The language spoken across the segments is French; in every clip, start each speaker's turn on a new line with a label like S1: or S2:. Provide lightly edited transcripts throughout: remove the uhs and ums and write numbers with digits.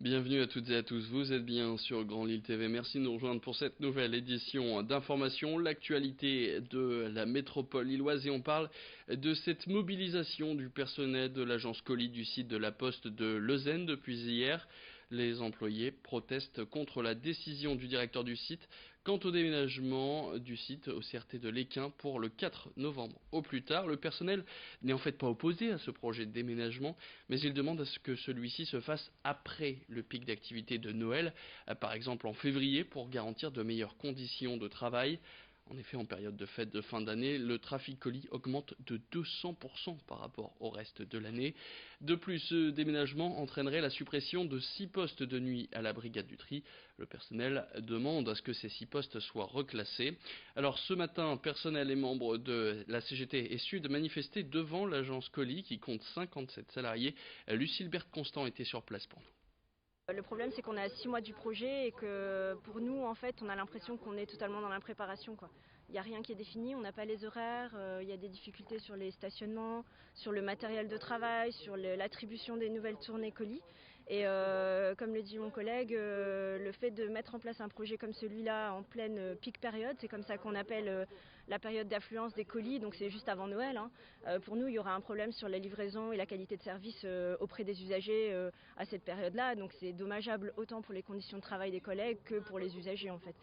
S1: Bienvenue à toutes et à tous, vous êtes bien sur Grand Lille TV, merci de nous rejoindre pour cette nouvelle édition d'information, l'actualité de la métropole lilloise et on parle de cette mobilisation du personnel de l'agence colis du site de la Poste de Leuzen depuis hier. Les employés protestent contre la décision du directeur du site quant au déménagement du site au CRT de l'Équin pour le 4 novembre. Au plus tard, le personnel n'est en fait pas opposé à ce projet de déménagement, mais il demande à ce que celui-ci se fasse après le pic d'activité de Noël, par exemple en février, pour garantir de meilleures conditions de travail. En effet, en période de fête de fin d'année, le trafic colis augmente de 200% par rapport au reste de l'année. De plus, ce déménagement entraînerait la suppression de 6 postes de nuit à la brigade du tri. Le personnel demande à ce que ces 6 postes soient reclassés. Alors ce matin, personnel et membres de la CGT et Sud manifestaient devant l'agence colis qui compte 57 salariés. Lucille Berthe-Constant était sur place pour nous.
S2: Le problème, c'est qu'on est à 6 mois du projet et que pour nous, en fait, on a l'impression qu'on est totalement dans l'impréparation, quoi. Il n'y a rien qui est défini, on n'a pas les horaires, il y a des difficultés sur les stationnements, sur le matériel de travail, sur l'attribution des nouvelles tournées colis. Et comme le dit mon collègue, le fait de mettre en place un projet comme celui-là en pleine pic période, c'est comme ça qu'on appelle la période d'affluence des colis, donc c'est juste avant Noël. Pour nous, il y aura un problème sur la livraison et la qualité de service auprès des usagers à cette période-là. Donc c'est dommageable autant pour les conditions de travail des collègues que pour les usagers en fait.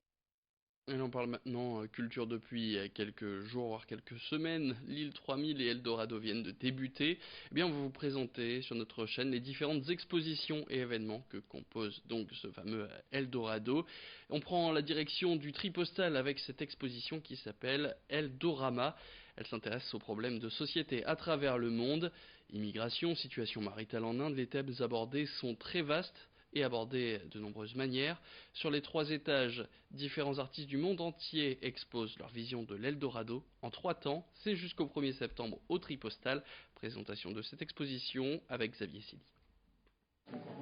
S1: Et on parle maintenant culture depuis quelques jours, voire quelques semaines. Lille 3000 et Eldorado viennent de débuter. Eh bien, on va vous présenter sur notre chaîne les différentes expositions et événements que compose donc ce fameux Eldorado. On prend la direction du tri postal avec cette exposition qui s'appelle Eldorama. Elle s'intéresse aux problèmes de société à travers le monde. Immigration, situation maritale en Inde, les thèmes abordés sont très vastes et abordés de nombreuses manières. Sur les 3 étages, différents artistes du monde entier exposent leur vision de l'Eldorado en 3 temps. C'est jusqu'au 1er septembre au Tripostal. Présentation de cette exposition avec Xavier Silly.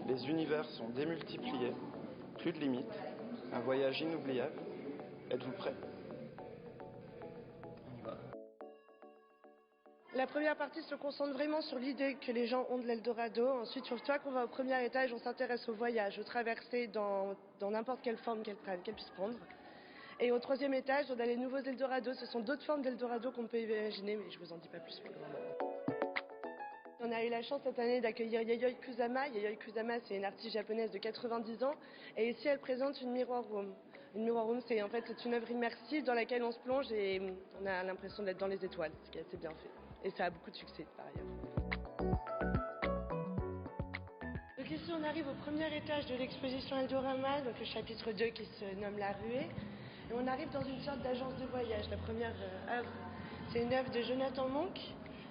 S3: Les univers sont démultipliés, plus de limites, un voyage inoubliable. Êtes-vous prêts ?
S4: La première partie se concentre vraiment sur l'idée que les gens ont de l'Eldorado. Ensuite, une fois qu'on va au premier étage, on s'intéresse au voyage, aux traversées dans n'importe quelle forme qu'elles prennent, qu'elles puissent prendre. Et au 3e étage, on a les nouveaux Eldorado. Ce sont d'autres formes d'Eldorado qu'on peut imaginer, mais je vous en dis pas plus pour le moment. On a eu la chance cette année d'accueillir Yayoi Kusama. Yayoi Kusama, c'est une artiste japonaise de 90 ans. Et ici, elle présente une mirror room. Une mirror room, c'est une œuvre immersive dans laquelle on se plonge et on a l'impression d'être dans les étoiles, ce qui est assez bien fait. Et ça a beaucoup de succès par ailleurs. Donc ici on arrive au premier étage de l'exposition Eldorama, donc le chapitre 2 qui se nomme La Ruée. Et on arrive dans une sorte d'agence de voyage. La première œuvre, c'est une œuvre de Jonathan Monck.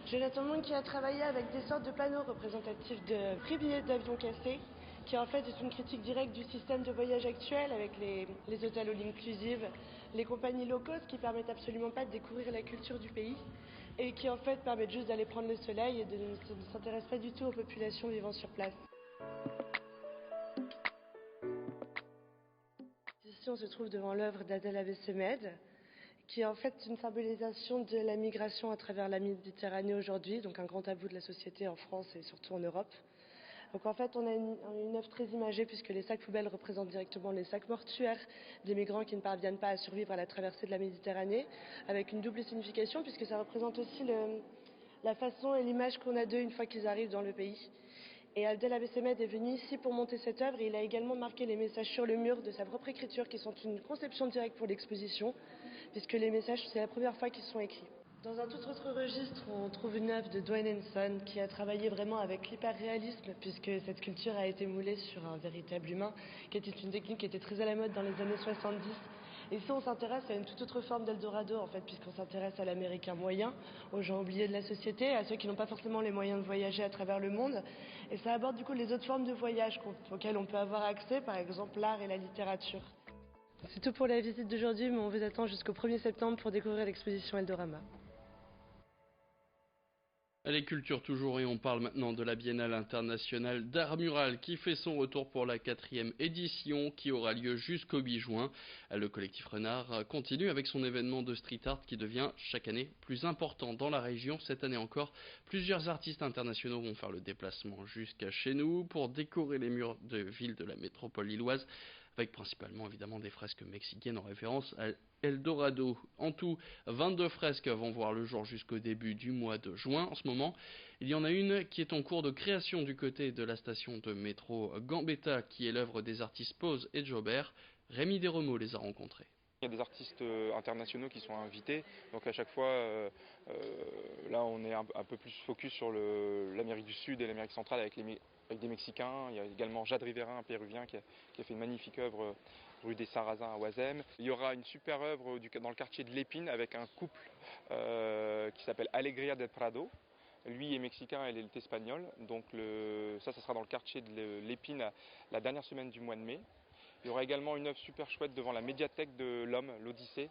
S4: Jonathan Monck qui a travaillé avec des sortes de panneaux représentatifs de prix billets d'avion cassés, qui en fait est une critique directe du système de voyage actuel avec les hôtels all inclusive, les compagnies low cost qui permettent absolument pas de découvrir la culture du pays et qui en fait permettent juste d'aller prendre le soleil et de ne s'intéressent pas du tout aux populations vivant sur place. Ici on se trouve devant l'œuvre d'Adel Abessemed, qui est en fait une symbolisation de la migration à travers la Méditerranée aujourd'hui, donc un grand tabou de la société en France et surtout en Europe. Donc en fait on a une œuvre très imagée puisque les sacs poubelles représentent directement les sacs mortuaires des migrants qui ne parviennent pas à survivre à la traversée de la Méditerranée, avec une double signification puisque ça représente aussi la façon et l'image qu'on a d'eux une fois qu'ils arrivent dans le pays. Et Adel Abessemed est venu ici pour monter cette œuvre et il a également marqué les messages sur le mur de sa propre écriture qui sont une conception directe pour l'exposition, puisque les messages c'est la première fois qu'ils sont écrits. Dans un tout autre registre, on trouve une œuvre de Dwayne Henson qui a travaillé vraiment avec l'hyperréalisme puisque cette sculpture a été moulée sur un véritable humain, qui était une technique qui était très à la mode dans les années 70. Et ici, on s'intéresse à une toute autre forme d'Eldorado, en fait, puisqu'on s'intéresse à l'Américain moyen, aux gens oubliés de la société, à ceux qui n'ont pas forcément les moyens de voyager à travers le monde. Et ça aborde du coup les autres formes de voyage auxquelles on peut avoir accès, par exemple l'art et la littérature. C'est tout pour la visite d'aujourd'hui, mais on vous attend jusqu'au 1er septembre pour découvrir l'exposition Eldorama.
S1: Les cultures toujours, et on parle maintenant de la Biennale internationale d'art mural qui fait son retour pour la 4e édition qui aura lieu jusqu'au 8 juin. Le collectif Renard continue avec son événement de street art qui devient chaque année plus important dans la région. Cette année encore, plusieurs artistes internationaux vont faire le déplacement jusqu'à chez nous pour décorer les murs de ville de la métropole lilloise, avec principalement évidemment des fresques mexicaines en référence à Eldorado. En tout, 22 fresques vont voir le jour jusqu'au début du mois de juin. En ce moment, il y en a une qui est en cours de création du côté de la station de métro Gambetta, qui est l'œuvre des artistes Pose et Jobert. Rémi Desremaux les a rencontrés.
S5: Il y a des artistes internationaux qui sont invités, donc à chaque fois, là on est un peu plus focus sur l'Amérique du Sud et l'Amérique centrale avec des Mexicains. Il y a également Jade Rivera, un Péruvien, qui a fait une magnifique œuvre rue des Sarrasins à Oisem. Il y aura une super œuvre dans le quartier de l'Épine avec un couple qui s'appelle Alegría del Prado. Lui est mexicain, elle est espagnole, donc ça sera dans le quartier de l'Épine la dernière semaine du mois de mai. Il y aura également une œuvre super chouette devant la médiathèque de l'Homme, l'Odyssée,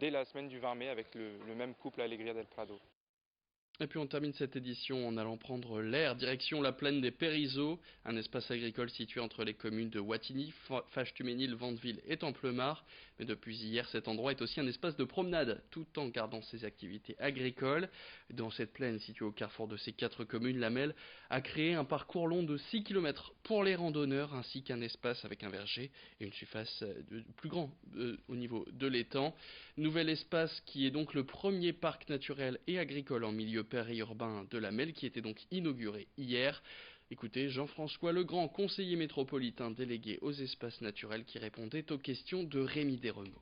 S5: dès la semaine du 20 mai avec le même couple Alegría del Prado.
S1: Et puis on termine cette édition en allant prendre l'air, direction la plaine des Périzeaux, un espace agricole situé entre les communes de Wattignies, Fâche-Tuménil, Vandeville et Templemar. Mais depuis hier, cet endroit est aussi un espace de promenade, tout en gardant ses activités agricoles. Dans cette plaine située au carrefour de ces 4 communes, la MEL a créé un parcours long de 6 km pour les randonneurs, ainsi qu'un espace avec un verger et une surface plus grand au niveau de l'étang. Nouvel espace qui est donc le premier parc naturel et agricole en milieu périurbain de la MEL, qui était donc inauguré hier. Écoutez Jean-François Legrand, conseiller métropolitain délégué aux espaces naturels, qui répondait aux questions de Rémi Desremaux.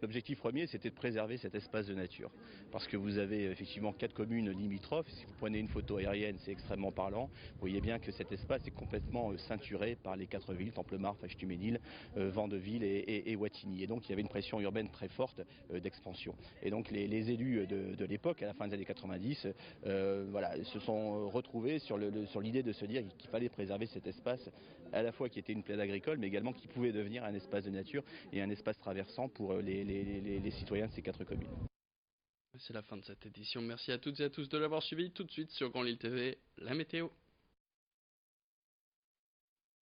S6: L'objectif premier, c'était de préserver cet espace de nature. Parce que vous avez effectivement 4 communes limitrophes. Si vous prenez une photo aérienne, c'est extrêmement parlant. Vous voyez bien que cet espace est complètement ceinturé par les 4 villes, Templemar, Fâche-Tuménil, Vandeville et Wattignies. Et donc il y avait une pression urbaine très forte d'expansion. Et donc les élus de l'époque, à la fin des années 90, se sont retrouvés sur l'idée de se dire qu'il fallait préserver cet espace, à la fois qui était une plaine agricole, mais également qui pouvait devenir un espace de nature et un espace traversant pour les citoyens de ces 4 communes.
S1: C'est la fin de cette édition. Merci à toutes et à tous de l'avoir suivi. Tout de suite sur Grand Lille TV, la météo.